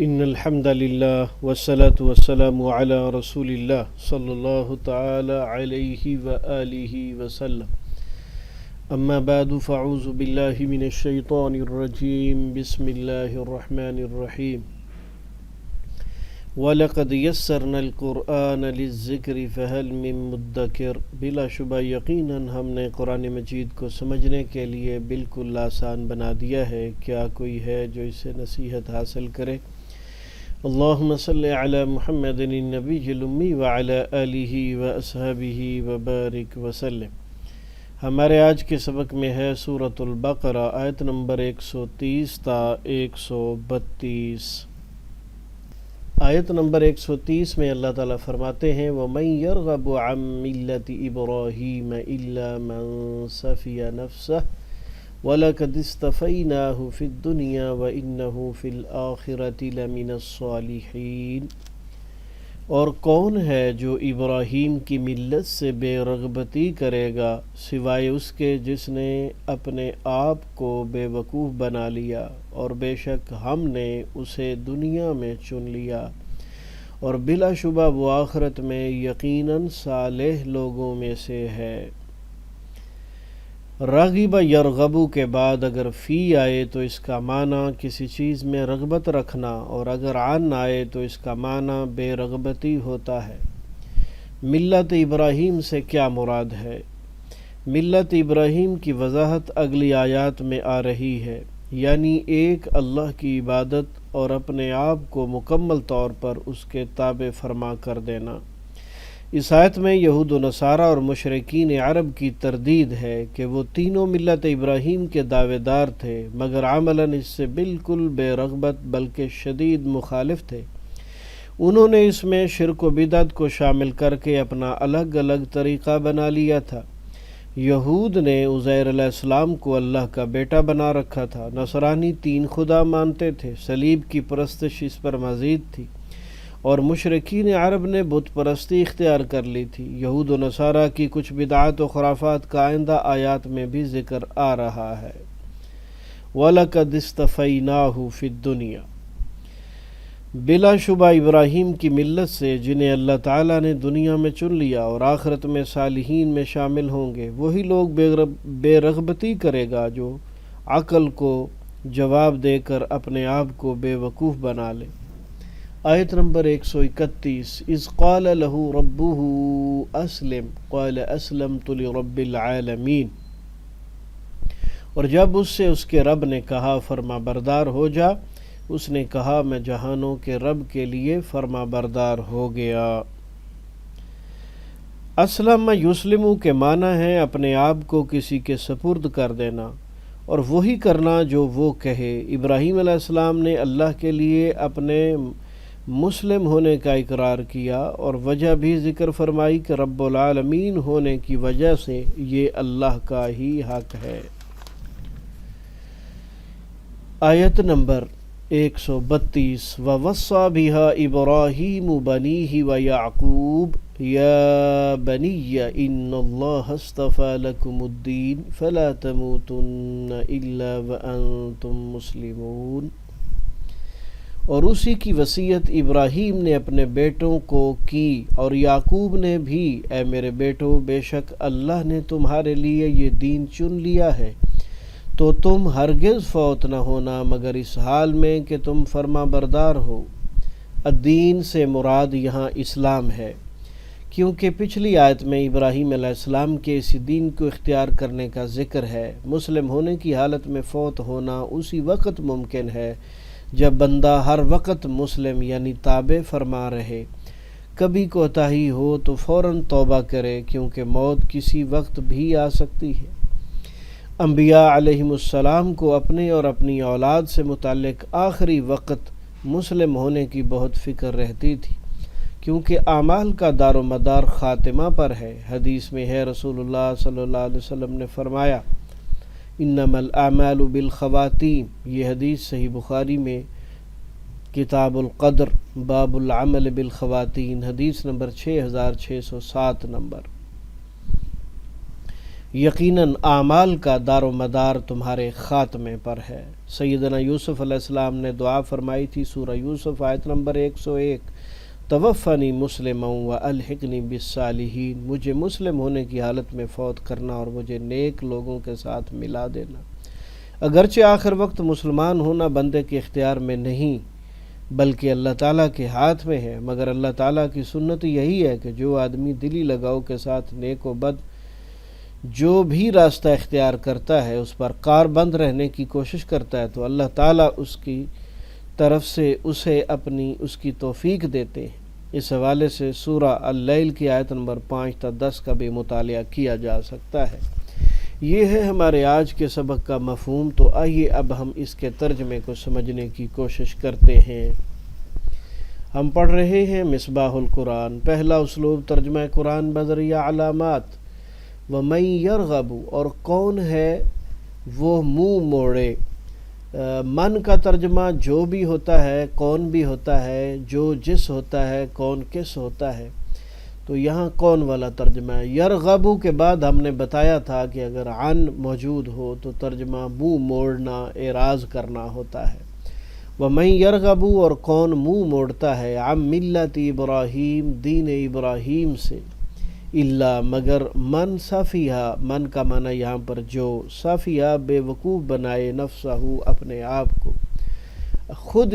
ان الحمد للہ والصلاة والسلام علی رسول اللہ صلی اللہ تعالی علیہ وآلہ وسلم اما بعد فاعوذ باللہ من الشیطان الرجیم بسم اللہ الرحمن الرحیم وَلَقَدْ يَسَّرْنَا الْقُرْآنَ لِلذِّكْرِ فَهَلْ مِن مُدَّكِرٍ بلا شبہ یقیناً ہم نے قرآن مجید کو سمجھنے کے لیے بالکل آسان بنا دیا ہے، کیا کوئی ہے جو اسے نصیحت حاصل کرے؟ اللہم صلی علی محمد النبی الامی وعلی آلہ واصحابہ وبارک وسلم۔ ہمارے آج کے سبق میں ہے سورۃ البقرہ، آیت نمبر 130 تا 132۔ آیت نمبر 130 میں اللہ تعالیٰ فرماتے ہیں وَمَن يَرْغَبُ عَن مِّلَّةِ إِبْرَاهِيمَ إِلَّا مَن سَفِيَ نَفْسَهُ وَلَقَدِ اصْطَفَيْنَاهُ فِي الدُّنْيَا وَإِنَّهُ فِي الْآخِرَةِ لَمِنَ الصَّالِحِينَ۔ اور کون ہے جو ابراہیم کی ملت سے بے رغبتی کرے گا سوائے اس کے جس نے اپنے آپ کو بے وقوف بنا لیا، اور بے شک ہم نے اسے دنیا میں چن لیا، اور بلا شبہ وہ آخرت میں یقیناً صالح لوگوں میں سے ہے۔ راغب یرغبو کے بعد اگر فی آئے تو اس کا معنی کسی چیز میں رغبت رکھنا، اور اگر عن آئے تو اس کا معنی بے رغبتی ہوتا ہے۔ ملت ابراہیم سے کیا مراد ہے؟ ملت ابراہیم کی وضاحت اگلی آیات میں آ رہی ہے، یعنی ایک اللہ کی عبادت اور اپنے آپ کو مکمل طور پر اس کے تابع فرما کر دینا۔ اس آیت میں یہود و نصارہ اور مشرکین عرب کی تردید ہے کہ وہ تینوں ملت ابراہیم کے دعوے دار تھے، مگر عملاً اس سے بالکل بے رغبت بلکہ شدید مخالف تھے۔ انہوں نے اس میں شرک و بدعت کو شامل کر کے اپنا الگ الگ طریقہ بنا لیا تھا۔ یہود نے عزیر علیہ السلام کو اللہ کا بیٹا بنا رکھا تھا، نصرانی تین خدا مانتے تھے، صلیب کی پرستش اس پر مزید تھی، اور مشرکین عرب نے بت پرستی اختیار کر لی تھی۔ یہود و نصارہ کی کچھ بدعات و خرافات کا آئندہ آیات میں بھی ذکر آ رہا ہے۔ وَلَقَدِ اصْطَفَيْنَاهُ فِي الدُّنْيَا، بلا شبہ ابراہیم کی ملت سے جنہیں اللہ تعالیٰ نے دنیا میں چن لیا اور آخرت میں صالحین میں شامل ہوں گے، وہی لوگ بے رغبتی کرے گا جو عقل کو جواب دے کر اپنے آپ کو بے وقوف بنا لے۔ آیت نمبر 131 اذ قال له ربه اسلم قال اسلمت لرب العالمین، اور جب اس سے اس کے رب نے کہا فرما بردار ہو جا، اس نے کہا میں جہانوں کے رب کے لیے فرما بردار ہو گیا۔ اسلم یسلم کے معنی ہے اپنے آپ کو کسی کے سپرد کر دینا اور وہی کرنا جو وہ کہے۔ ابراہیم علیہ السلام نے اللہ کے لیے اپنے مسلم ہونے کا اقرار کیا اور وجہ بھی ذکر فرمائی کہ رب العالمین ہونے کی وجہ سے یہ اللہ کا ہی حق ہے۔ آیت نمبر 132 وَوَصَّى بِهَا إِبْرَاهِيمُ بَنِيهِ وَيَعْقُوبُ يَا بَنِيَّ إِنَّ اللَّهَ اصْطَفَى لَكُمُ الدِّينَ فَلَا تَمُوتُنَّ إِلَّا وَأَنْتُمْ مُسْلِمُونَ۔ اور اسی کی وصیت ابراہیم نے اپنے بیٹوں کو کی اور یعقوب نے بھی، اے میرے بیٹو، بے شک اللہ نے تمہارے لیے یہ دین چن لیا ہے، تو تم ہرگز فوت نہ ہونا مگر اس حال میں کہ تم فرما بردار ہو۔ الدین سے مراد یہاں اسلام ہے، کیونکہ پچھلی آیت میں ابراہیم علیہ السلام کے اسی دین کو اختیار کرنے کا ذکر ہے۔ مسلم ہونے کی حالت میں فوت ہونا اسی وقت ممکن ہے جب بندہ ہر وقت مسلم یعنی تابع فرما رہے۔ کبھی کوتاہی ہو تو فوراً توبہ کرے، کیونکہ موت کسی وقت بھی آ سکتی ہے۔ انبیاء علیہم السلام کو اپنے اور اپنی اولاد سے متعلق آخری وقت مسلم ہونے کی بہت فکر رہتی تھی، کیونکہ اعمال کا دار و مدار خاتمہ پر ہے۔ حدیث میں ہے رسول اللہ صلی اللہ علیہ وسلم نے فرمایا انما الاعمال بالخواتیم، یہ حدیث صحیح بخاری میں کتاب القدر باب العمل بالخواتین، حدیث نمبر 6607 نمبر۔ یقیناً اعمال کا دار و مدار تمہارے خاتمے پر ہے۔ سیدنا یوسف علیہ السلام نے دعا فرمائی تھی، سورہ یوسف آیت نمبر 101، توفنی مسلما والحقنی بالصالحین، مجھے مسلم ہونے کی حالت میں فوت کرنا اور مجھے نیک لوگوں کے ساتھ ملا دینا۔ اگرچہ آخر وقت مسلمان ہونا بندے کے اختیار میں نہیں بلکہ اللہ تعالیٰ کے ہاتھ میں ہے، مگر اللہ تعالیٰ کی سنت یہی ہے کہ جو آدمی دلی لگاؤ کے ساتھ نیک و بد جو بھی راستہ اختیار کرتا ہے اس پر کاربند رہنے کی کوشش کرتا ہے تو اللہ تعالیٰ اس کی طرف سے اسے اس کی توفیق دیتے ہیں۔ اس حوالے سے سورہ اللیل کی آیت نمبر 5 تا 10 کا بھی مطالعہ کیا جا سکتا ہے۔ یہ ہے ہمارے آج کے سبق کا مفہوم، تو آئیے اب ہم اس کے ترجمے کو سمجھنے کی کوشش کرتے ہیں۔ ہم پڑھ رہے ہیں مصباح القرآن۔ پہلا اسلوب ترجمہ قرآن بذریعہ علامات۔ وَمَن يَرْغَبُ، اور کون ہے وہ منہ موڑے۔ من کا ترجمہ جو بھی ہوتا ہے، کون بھی ہوتا ہے، جو جس ہوتا ہے، کون کس ہوتا ہے، تو یہاں کون والا ترجمہ ہے۔ یرغبو کے بعد ہم نے بتایا تھا کہ اگر عن موجود ہو تو ترجمہ منہ موڑنا، اعراض کرنا ہوتا ہے۔ وَمَن يَرْغَبُ، اور کون منہ موڑتا ہے، عن ملت ابراہیم، دین ابراہیم سے، الا مگر من صفیہ، من کا معنی یہاں پر جو، صفیہ بے وقوف بنائے، نفسہ اپنے آپ کو، خود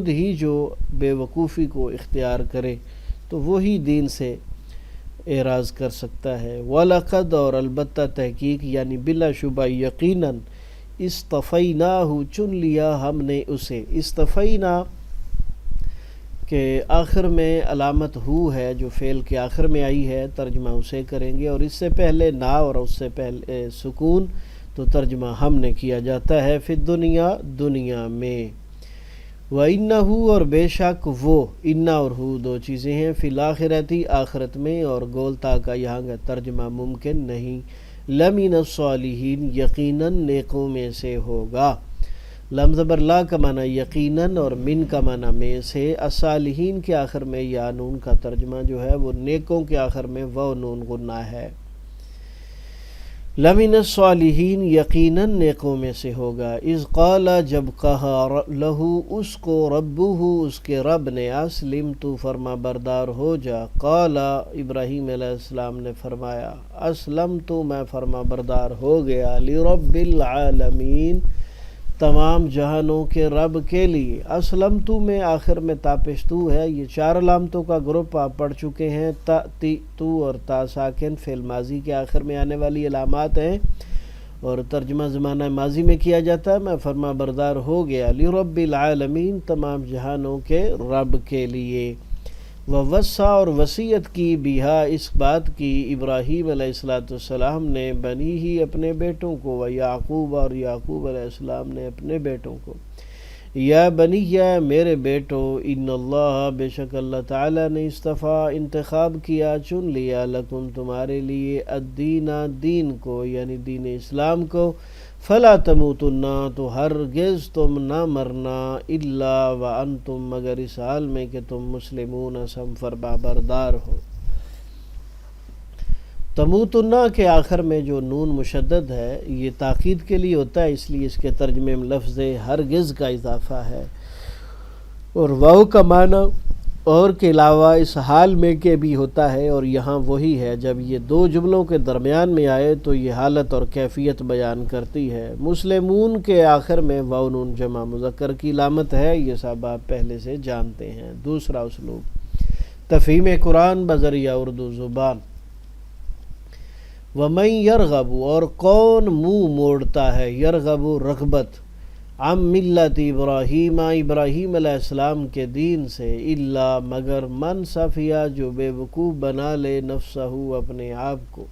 ہی جو بے وقوفی کو اختیار کرے تو وہی دین سے اعراض کر سکتا ہے۔ وَلَقَدْ، اور البتہ تحقیق یعنی بلا شبہ یقیناً، اصطفیناہ، چن لیا ہم نے اسے۔ اصطفینا کہ آخر میں علامت ہو ہے جو فعل کے آخر میں آئی ہے، ترجمہ اسے کریں گے، اور اس سے پہلے نا اور اس سے پہلے سکون تو ترجمہ ہم نے کیا جاتا ہے، فی الدنیا، دنیا میں۔ وَإِنَّهُ، اور بے شک وہ، اِنَّا اور ہو دو چیزیں ہیں، فی الآخرتی، آخرت میں، اور گولتا کا یہاں کا ترجمہ ممکن نہیں، لَمِنَ الصَّالِحِينَ، یقیناً نیکوں میں سے ہوگا۔ لم زبر لا کا معنی یقیناً اور من کا معنی میں سے، الصالحین کے آخر میں یا نون کا ترجمہ جو ہے وہ نیکوں کے آخر میں وہ نون غنہ ہے۔ لمن الصالحین، یقیناً نیکوں میں سے ہوگا۔ اذ قال، جب کہا، لہو اس کو، ربہ اس کے رب نے، اسلم تو فرما بردار ہو جا۔ قال، ابراہیم علیہ السلام نے فرمایا، اسلم تو میں فرما بردار ہو گیا، لرب العالمین، تمام جہانوں کے رب کے لیے۔ اسلم تو میں آخر میں تاپشتو ہے، یہ 4 علامتوں کا گروپ آپ پڑھ چکے ہیں۔ تا، تی، تو اور تا ساکن فعل ماضی کے آخر میں آنے والی علامات ہیں اور ترجمہ زمانہ ماضی میں کیا جاتا ہے۔ میں فرما بردار ہو گیا، لرب العالمین، تمام جہانوں کے رب کے لیے۔ ووصّا، اور وصیت کی، بہا اس بات کی، ابراہیم علیہ السلام نے، بنی ہی اپنے بیٹوں کو، ویعقوب، اور یعقوب علیہ السلام نے اپنے بیٹوں کو، یا بنی، یا میرے بیٹو، ان اللہ، بے شک اللہ تعالیٰ نے، اصطفیٰ انتخاب کیا، چن لیا، لکم تمہارے لیے، الدین دین کو، یعنی دین اسلام کو، فلا تموتن، تو ہرگز تم نہ مرنا، الا وانتم، مگر اس حال میں کہ تم مسلمون، سم فرما بردار ہو۔ تموتن کے آخر میں جو نون مشدد ہے یہ تاکید کے لیے ہوتا ہے، اس لیے اس کے ترجمے میں لفظ ہرگز کا اضافہ ہے، اور واو کا معنی اور کے علاوہ اس حال میں کے بھی ہوتا ہے، اور یہاں وہی ہے، جب یہ 2 جملوں کے درمیان میں آئے تو یہ حالت اور کیفیت بیان کرتی ہے۔ مسلمون کے آخر میں واو نون جمع مذکر کی علامت ہے، یہ سب آپ پہلے سے جانتے ہیں۔ دوسرا اسلوب تفہیم قرآن بذریعہ اردو زبان۔ وَمَن يَرْغَبُ، اور کون منہ موڑتا ہے، یرغب رغبت، عن ملت ابراہیم، ابراہیم علیہ السلام کے دین سے، الا مگر، من صفیہ جو بے وقوف بنا لے، نفسہ اپنے آپ کو،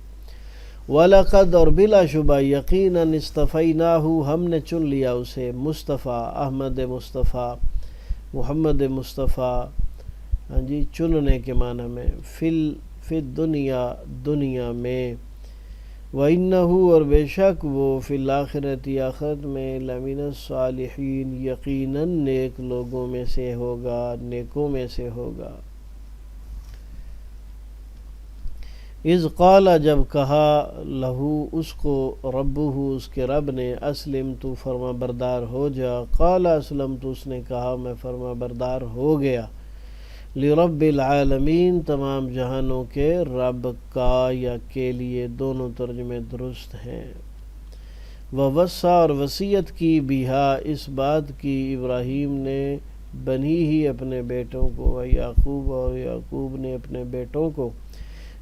وَلَقَدْ، اور بلا شبہ یقیناً، اصطفیناہ ہم نے چن لیا اسے، مصطفیٰ، احمد مصطفیٰ، محمد مصطفیٰ، ہاں جی، چننے کے معنی میں، فی الدنیا، دنیا میں، وَإِنَّهُ، اور بے شک وہ، فی الآخرت، آخرت میں، لَمِنَ الصَّالِحِينَ، یقیناً نیک لوگوں میں سے ہوگا، نیکوں میں سے ہوگا۔ اذ قال جب کہا لہو اس کو ربہ اس کے رب نے اسلم تو فرما بردار ہو جا، قال اسلم تو اس نے کہا میں فرما بردار ہو گیا، لرب العالمین تمام جہانوں کے رب کا یا کے لیے، دونوں ترجمے درست ہیں۔ ووصّا اور وصیت کی بہا اس بات کی ابراہیم نے بنی ہی اپنے بیٹوں کو، یعقوب اور یعقوب نے اپنے بیٹوں کو،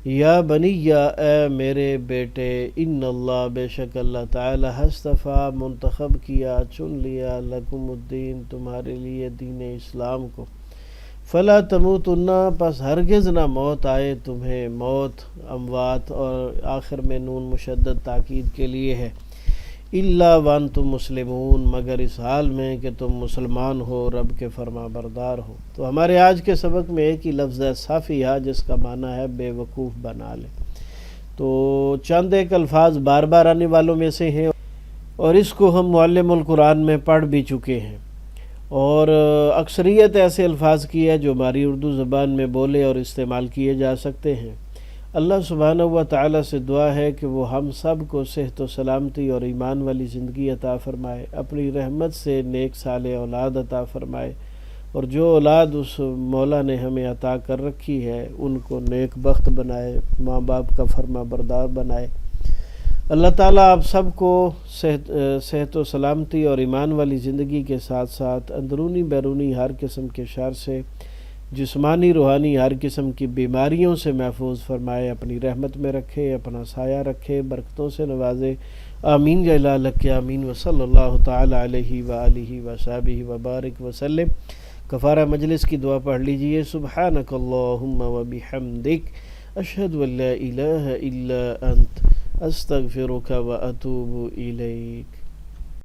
یا بنی یا اے میرے بیٹے، ان اللہ بے شک اللہ تعالی اصطفیٰ منتخب کیا چن لیا، لکم الدین تمہارے لیے دین اسلام کو، فلا تموتن پس ہرگز نہ موت آئے تمہیں، موت اموات اور آخر میں نون مشدد تاکید کے لیے ہے، الا وانتم مسلمون مگر اس حال میں کہ تم مسلمان ہو، رب کے فرما بردار ہو۔ تو ہمارے آج کے سبق میں ایک ہی لفظ ہے صافیہ، جس کا معنی ہے بے وقوف بنا لے۔ تو چند ایک الفاظ بار بار آنے والوں میں سے ہیں، اور اس کو ہم معلم القرآن میں پڑھ بھی چکے ہیں، اور اکثریت ایسے الفاظ کی ہے جو ہماری اردو زبان میں بولے اور استعمال کیے جا سکتے ہیں۔ اللہ سبحانہ و تعالیٰ سے دعا ہے کہ وہ ہم سب کو صحت و سلامتی اور ایمان والی زندگی عطا فرمائے، اپنی رحمت سے نیک صالح اولاد عطا فرمائے، اور جو اولاد اس مولا نے ہمیں عطا کر رکھی ہے ان کو نیک بخت بنائے، ماں باپ کا فرما بردار بنائے۔ اللہ تعالیٰ آپ سب کو صحت و سلامتی اور ایمان والی زندگی کے ساتھ ساتھ اندرونی بیرونی ہر قسم کے شر سے، جسمانی روحانی ہر قسم کی بیماریوں سے محفوظ فرمائے، اپنی رحمت میں رکھے، اپنا سایہ رکھے، برکتوں سے نوازے، آمین یا الہ آمین۔ وصلی اللہ تعالی علیہ وآلہ وصحبہ وبارک وسلم۔ کفارہ مجلس کی دعا پڑھ لیجئے۔ سبحانک اللہم وبحمدک، اشہد ان لا الہ الا انت، استغفرک واتوب الیک۔